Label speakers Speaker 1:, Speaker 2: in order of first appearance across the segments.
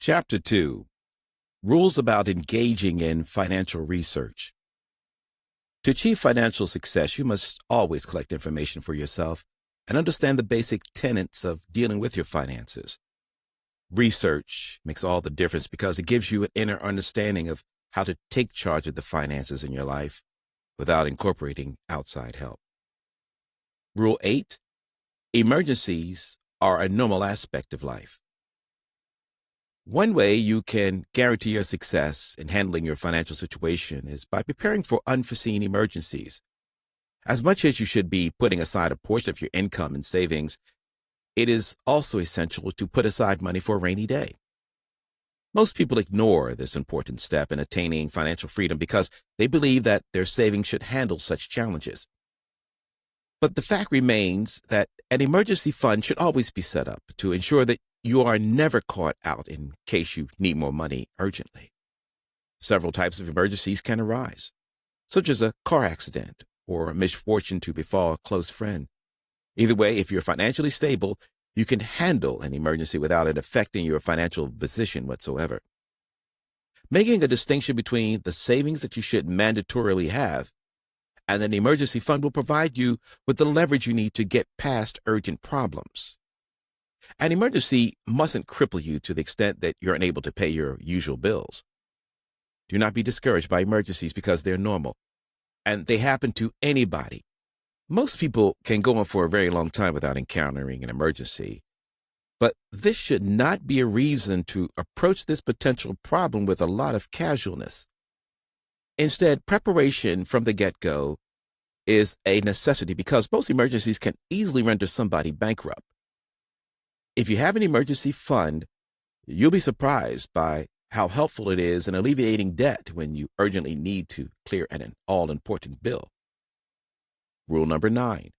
Speaker 1: Chapter 2. Rules about engaging in financial research. To achieve financial success, you must always collect information for yourself and understand the basic tenets of dealing with your finances. Research makes all the difference because it gives you an inner understanding of how to take charge of the finances in your life without incorporating outside help. Rule 8. Emergencies are a normal aspect of life. One way you can guarantee your success in handling your financial situation is by preparing for unforeseen emergencies. As much as you should be putting aside a portion of your income in savings, it is also essential to put aside money for a rainy day. Most people ignore this important step in attaining financial freedom because they believe that their savings should handle such challenges. But the fact remains that an emergency fund should always be set up to ensure that you are never caught out in case you need more money urgently. Several types of emergencies can arise, such as a car accident or a misfortune to befall a close friend. Either way, if you're financially stable, you can handle an emergency without it affecting your financial position whatsoever. Making a distinction between the savings that you should mandatorily have and an emergency fund will provide you with the leverage you need to get past urgent problems. An emergency mustn't cripple you to the extent that you're unable to pay your usual bills. Do not be discouraged by emergencies because they're normal, and they happen to anybody. Most people can go on for a very long time without encountering an emergency, but this should not be a reason to approach this potential problem with a lot of casualness. Instead, preparation from the get-go is a necessity because most emergencies can easily render somebody bankrupt. If you have an emergency fund, you'll be surprised by how helpful it is in alleviating debt when you urgently need to clear an all-important bill. Rule number 9.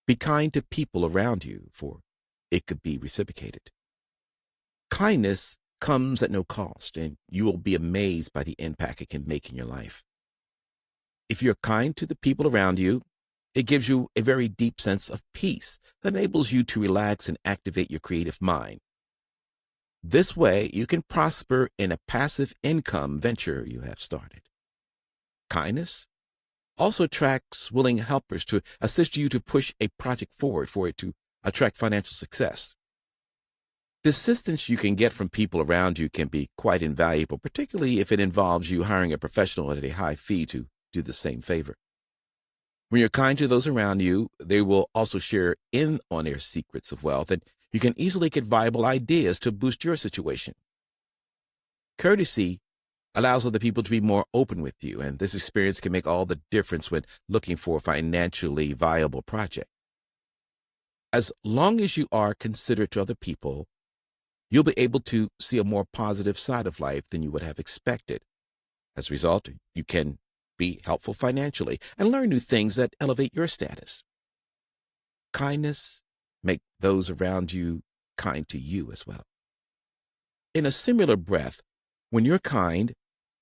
Speaker 1: Be kind to people around you, for it could be reciprocated. Kindness comes at no cost, and you will be amazed by the impact it can make in your life. If you're kind to the people around you, it gives you a very deep sense of peace that enables you to relax and activate your creative mind. This way, you can prosper in a passive income venture you have started. Kindness also attracts willing helpers to assist you to push a project forward for it to attract financial success. The assistance you can get from people around you can be quite invaluable, particularly if it involves you hiring a professional at a high fee to do the same favor. When you're kind to those around you, they will also share in on their secrets of wealth, and you can easily get viable ideas to boost your situation. Courtesy allows other people to be more open with you, and this experience can make all the difference when looking for a financially viable project. As long as you are considerate to other people, you'll be able to see a more positive side of life than you would have expected. As a result, you can be helpful financially and learn new things that elevate your status. Kindness makes those around you kind to you as well. In a similar breath, when you're kind,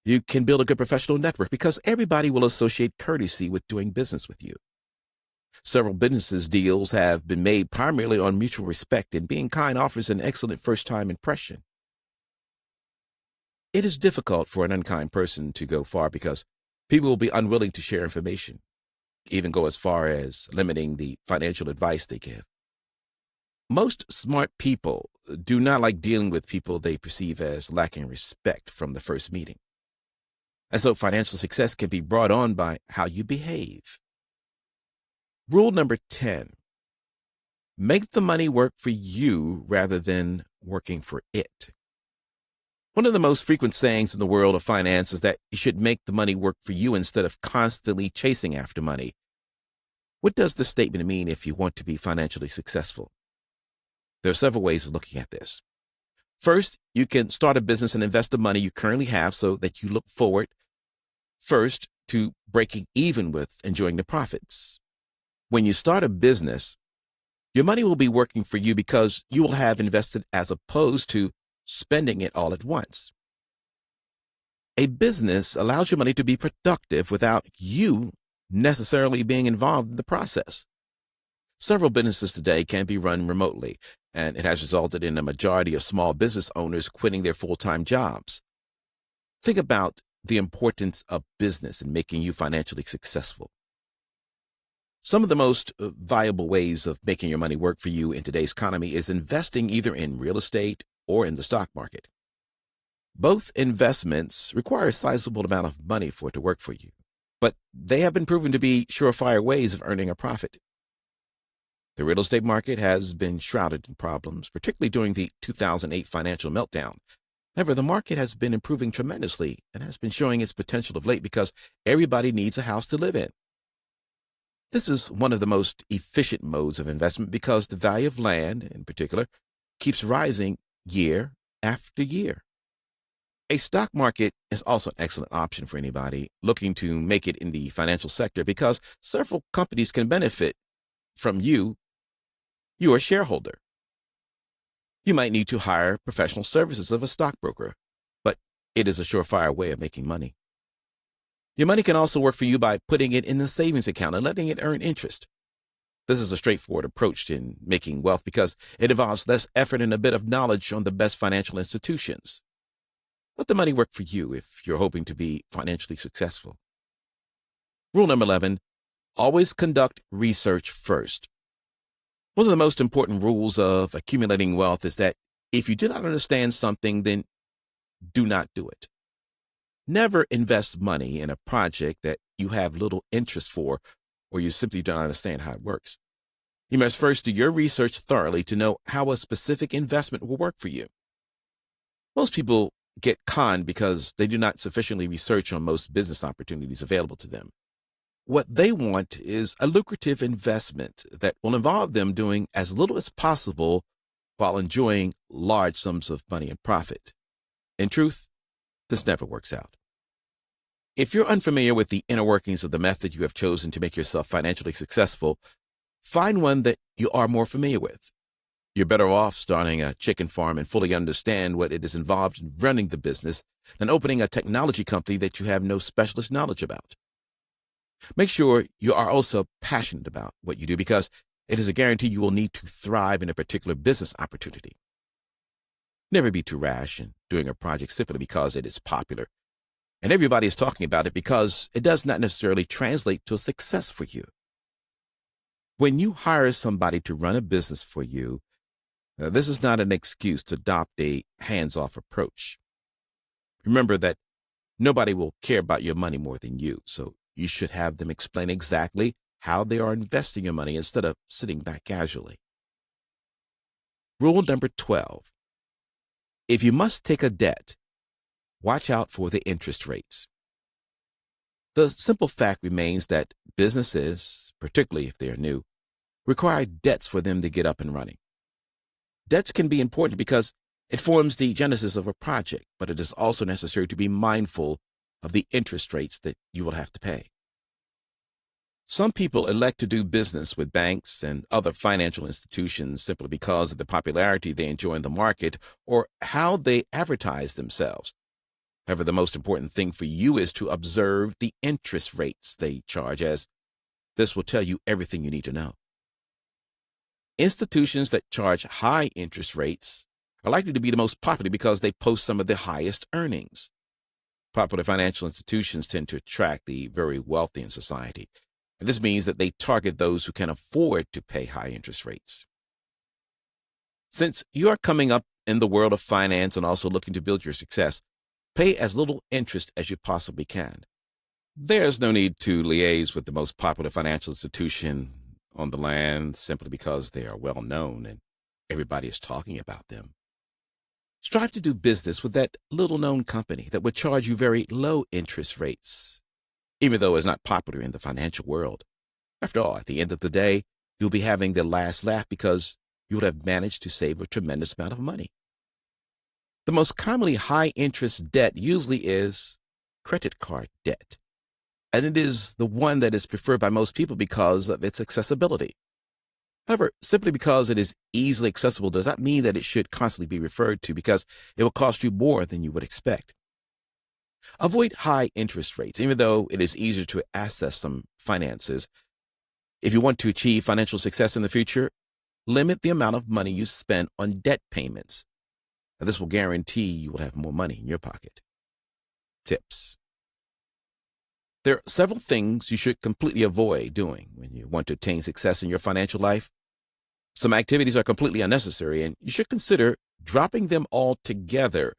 Speaker 1: you can build a good professional network because everybody will associate courtesy with doing business with you. Several business deals have been made primarily on mutual respect, and being kind offers an excellent first-time impression. It is difficult for an unkind person to go far because people will be unwilling to share information, even go as far as limiting the financial advice they give. Most smart people do not like dealing with people they perceive as lacking respect from the first meeting. And so financial success can be brought on by how you behave. Rule number 10. Make the money work for you rather than working for it. One of the most frequent sayings in the world of finance is that you should make the money work for you instead of constantly chasing after money. What does this statement mean if you want to be financially successful? There are several ways of looking at this. First, you can start a business and invest the money you currently have so that you look forward, first, to breaking even with enjoying the profits. When you start a business, your money will be working for you because you will have invested as opposed to spending it all at once. A business allows your money to be productive without you necessarily being involved in the process. Several businesses today can be run remotely, and it has resulted in a majority of small business owners quitting their full-time jobs. Think about the importance of business in making you financially successful. Some of the most viable ways of making your money work for you in today's economy is investing either in real estate or in the stock market. Both investments require a sizable amount of money for it to work for you, but they have been proven to be surefire ways of earning a profit. The real estate market has been shrouded in problems, particularly during the 2008 financial meltdown. However, the market has been improving tremendously and has been showing its potential of late because everybody needs a house to live in. This is one of the most efficient modes of investment because the value of land, in particular, keeps rising year after year. A stock market is also an excellent option for anybody looking to make it in the financial sector because several companies can benefit from you, your shareholder. You might need to hire professional services of a stockbroker, but it is a surefire way of making money. Your money can also work for you by putting it in the savings account and letting it earn interest. This is a straightforward approach in making wealth because it involves less effort and a bit of knowledge on the best financial institutions. Let the money work for you if you're hoping to be financially successful. Rule number 11, always conduct research first. One of the most important rules of accumulating wealth is that if you do not understand something, then do not do it. Never invest money in a project that you have little interest for or you simply don't understand how it works. You must first do your research thoroughly to know how a specific investment will work for you. Most people get conned because they do not sufficiently research on most business opportunities available to them. What they want is a lucrative investment that will involve them doing as little as possible while enjoying large sums of money and profit. In truth, this never works out. If you're unfamiliar with the inner workings of the method you have chosen to make yourself financially successful, find one that you are more familiar with. You're better off starting a chicken farm and fully understand what it is involved in running the business than opening a technology company that you have no specialist knowledge about. Make sure you are also passionate about what you do because it is a guarantee you will need to thrive in a particular business opportunity. Never be too rash in doing a project simply because it is popular and everybody is talking about it because it does not necessarily translate to a success for you. When you hire somebody to run a business for you, this is not an excuse to adopt a hands-off approach. Remember that nobody will care about your money more than you, so you should have them explain exactly how they are investing your money instead of sitting back casually. Rule number 12. If you must take a debt, watch out for the interest rates. The simple fact remains that businesses, particularly if they are new, require debts for them to get up and running. Debts can be important because it forms the genesis of a project, but it is also necessary to be mindful of the interest rates that you will have to pay. Some people elect to do business with banks and other financial institutions simply because of the popularity they enjoy in the market or how they advertise themselves. However, the most important thing for you is to observe the interest rates they charge, as this will tell you everything you need to know. Institutions that charge high interest rates are likely to be the most popular because they post some of the highest earnings. Popular financial institutions tend to attract the very wealthy in society, and this means that they target those who can afford to pay high interest rates. Since you are coming up in the world of finance and also looking to build your success, pay as little interest as you possibly can. There's no need to liaise with the most popular financial institution on the land simply because they are well known and everybody is talking about them. Strive to do business with that little-known company that would charge you very low interest rates, even though it's not popular in the financial world. After all, at the end of the day, you'll be having the last laugh because you would have managed to save a tremendous amount of money. The most commonly high-interest debt usually is credit card debt, and it is the one that is preferred by most people because of its accessibility. However, simply because it is easily accessible does not mean that it should constantly be referred to because it will cost you more than you would expect. Avoid high interest rates, even though it is easier to access some finances. If you want to achieve financial success in the future, limit the amount of money you spend on debt payments. Now, this will guarantee you will have more money in your pocket. Tips. There are several things you should completely avoid doing when you want to attain success in your financial life. Some activities are completely unnecessary, and you should consider dropping them altogether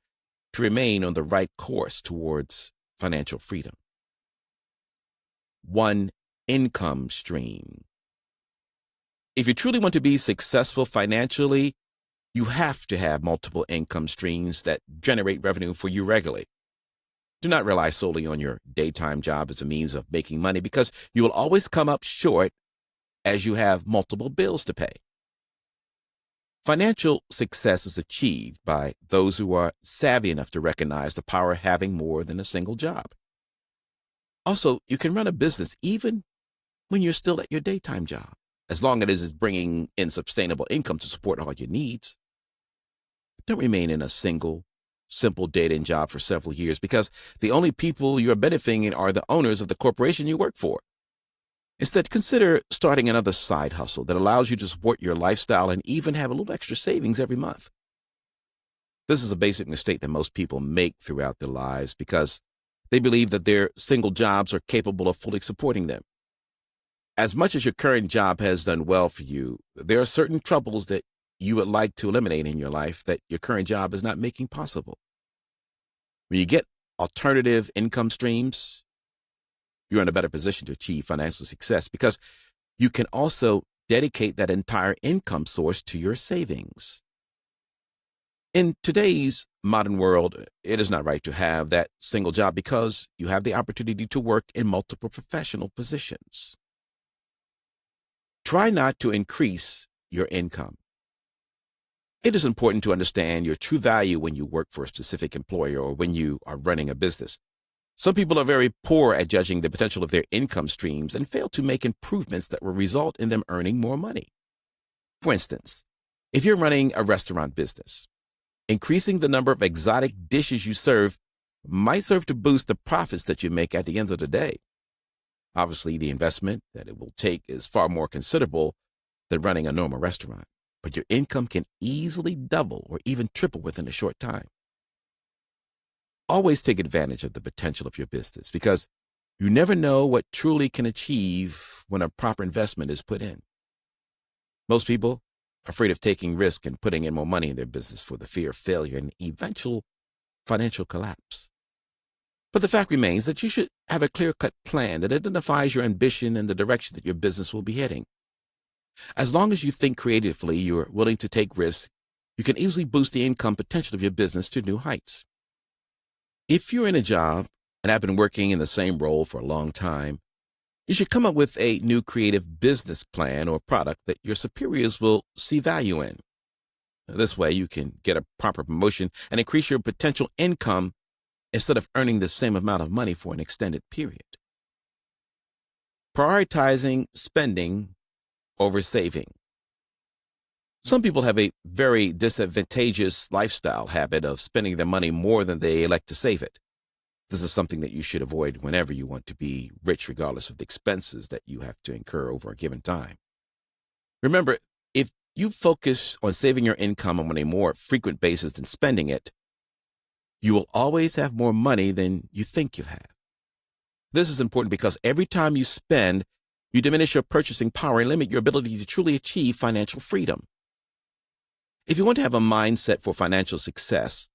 Speaker 1: to remain on the right course towards financial freedom. 1. Income stream. If you truly want to be successful financially, you have to have multiple income streams that generate revenue for you regularly. Do not rely solely on your daytime job as a means of making money, because you will always come up short as you have multiple bills to pay. Financial success is achieved by those who are savvy enough to recognize the power of having more than a single job. Also, you can run a business even when you're still at your daytime job, as long as it is bringing in sustainable income to support all your needs. Don't remain in a single, simple dead-end job for several years, because the only people you are benefiting are the owners of the corporation you work for. Instead, consider starting another side hustle that allows you to support your lifestyle and even have a little extra savings every month. This is a basic mistake that most people make throughout their lives, because they believe that their single jobs are capable of fully supporting them. As much as your current job has done well for you, there are certain troubles that you would like to eliminate in your life that your current job is not making possible. When you get alternative income streams, you're in a better position to achieve financial success, because you can also dedicate that entire income source to your savings. In today's modern world, it is not right to have that single job, because you have the opportunity to work in multiple professional positions. Try not to increase your income. It is important to understand your true value when you work for a specific employer or when you are running a business. Some people are very poor at judging the potential of their income streams and fail to make improvements that will result in them earning more money. For instance, if you're running a restaurant business, increasing the number of exotic dishes you serve might serve to boost the profits that you make at the end of the day. Obviously, the investment that it will take is far more considerable than running a normal restaurant, but your income can easily double or even triple within a short time. Always take advantage of the potential of your business, because you never know what truly can achieve when a proper investment is put in. Most people are afraid of taking risk and putting in more money in their business for the fear of failure and eventual financial collapse. But the fact remains that you should have a clear-cut plan that identifies your ambition and the direction that your business will be heading. As long as you think creatively, you are willing to take risks, you can easily boost the income potential of your business to new heights. If you're in a job and have been working in the same role for a long time, you should come up with a new creative business plan or product that your superiors will see value in. This way, you can get a proper promotion and increase your potential income instead of earning the same amount of money for an extended period. Prioritizing spending over saving. Some people have a very disadvantageous lifestyle habit of spending their money more than they elect to save it. This is something that you should avoid whenever you want to be rich, regardless of the expenses that you have to incur over a given time. Remember, if you focus on saving your income on a more frequent basis than spending it, you will always have more money than you think you have. This is important because every time you spend, you diminish your purchasing power and limit your ability to truly achieve financial freedom. If you want to have a mindset for financial success,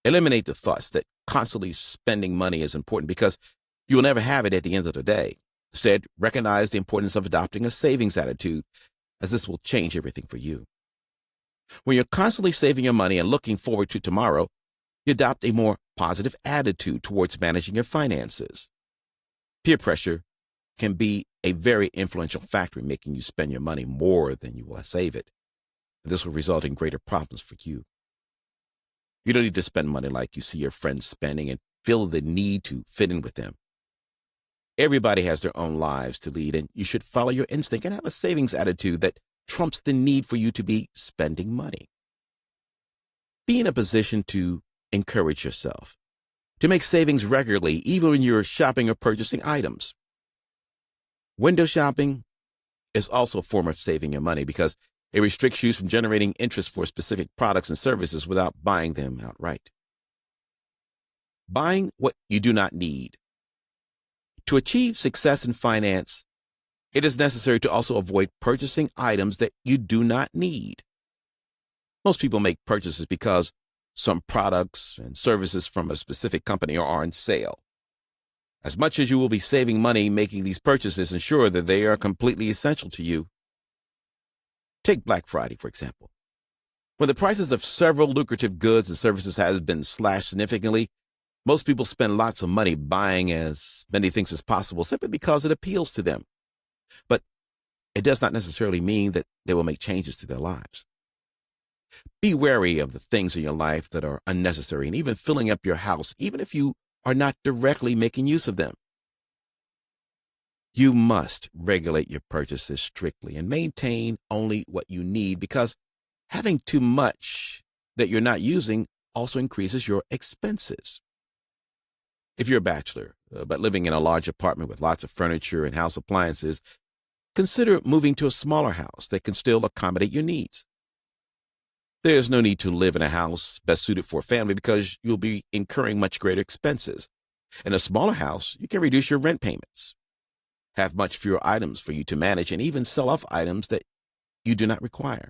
Speaker 1: eliminate the thoughts that constantly spending money is important, because you will never have it at the end of the day. Instead, recognize the importance of adopting a savings attitude, as this will change everything for you. When you're constantly saving your money and looking forward to tomorrow, you adopt a more positive attitude towards managing your finances. Peer pressure can be a very influential factor in making you spend your money more than you will save it. This will result in greater problems for you. You don't need to spend money like you see your friends spending and feel the need to fit in with them. Everybody has their own lives to lead, and you should follow your instinct and have a savings attitude that trumps the need for you to be spending money. Be in a position to encourage yourself, to make savings regularly, even when you're shopping or purchasing items. Window shopping is also a form of saving your money, because It restricts you from generating interest for specific products and services without buying them outright. Buying what you do not need. To achieve success in finance, it is necessary to also avoid purchasing items that you do not need. Most people make purchases because some products and services from a specific company are on sale. As much as you will be saving money making these purchases, ensure that they are completely essential to you. Take Black Friday, for example. When the prices of several lucrative goods and services have been slashed significantly, most people spend lots of money buying as many things as possible simply because it appeals to them. But it does not necessarily mean that they will make changes to their lives. Be wary of the things in your life that are unnecessary and even filling up your house, even if you are not directly making use of them. You must regulate your purchases strictly and maintain only what you need, because having too much that you're not using also increases your expenses. If you're a bachelor, but living in a large apartment with lots of furniture and house appliances, consider moving to a smaller house that can still accommodate your needs. There's no need to live in a house best suited for a family because you'll be incurring much greater expenses. In a smaller house, you can reduce your rent payments, have much fewer items for you to manage, and even sell off items that you do not require.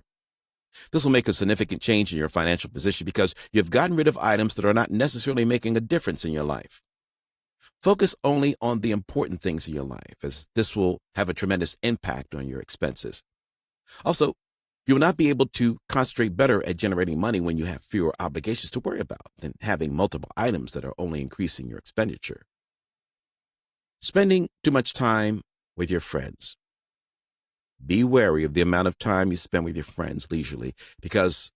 Speaker 1: This will make a significant change in your financial position because you've gotten rid of items that are not necessarily making a difference in your life. Focus only on the important things in your life, as this will have a tremendous impact on your expenses. Also, you will not be able to concentrate better at generating money when you have fewer obligations to worry about than having multiple items that are only increasing your expenditure. Spending too much time with your friends. Be wary of the amount of time you spend with your friends leisurely, because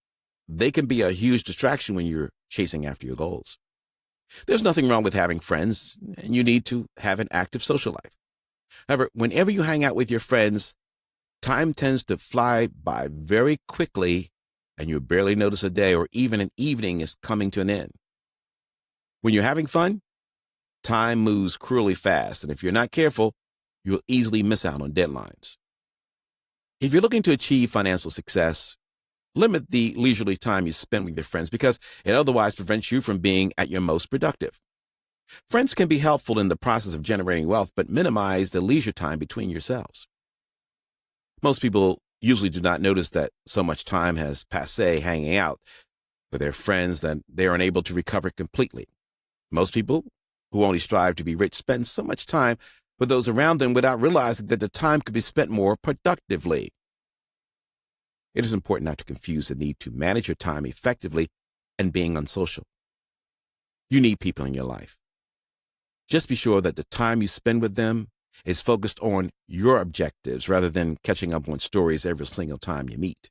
Speaker 1: they can be a huge distraction when you're chasing after your goals. There's nothing wrong with having friends, and you need to have an active social life. However, whenever you hang out with your friends, time tends to fly by very quickly, and you barely notice a day or even an evening is coming to an end. When you're having fun, time moves cruelly fast, and if you're not careful, you'll easily miss out on deadlines. If you're looking to achieve financial success, limit the leisurely time you spend with your friends, because it otherwise prevents you from being at your most productive. Friends can be helpful in the process of generating wealth, but minimize the leisure time between yourselves. Most people usually do not notice that so much time has passé hanging out with their friends that they are unable to recover completely. Most people who only strive to be rich spend so much time with those around them without realizing that the time could be spent more productively. It is important not to confuse the need to manage your time effectively and being unsocial. You need people in your life. Just be sure that the time you spend with them is focused on your objectives rather than catching up on stories every single time you meet.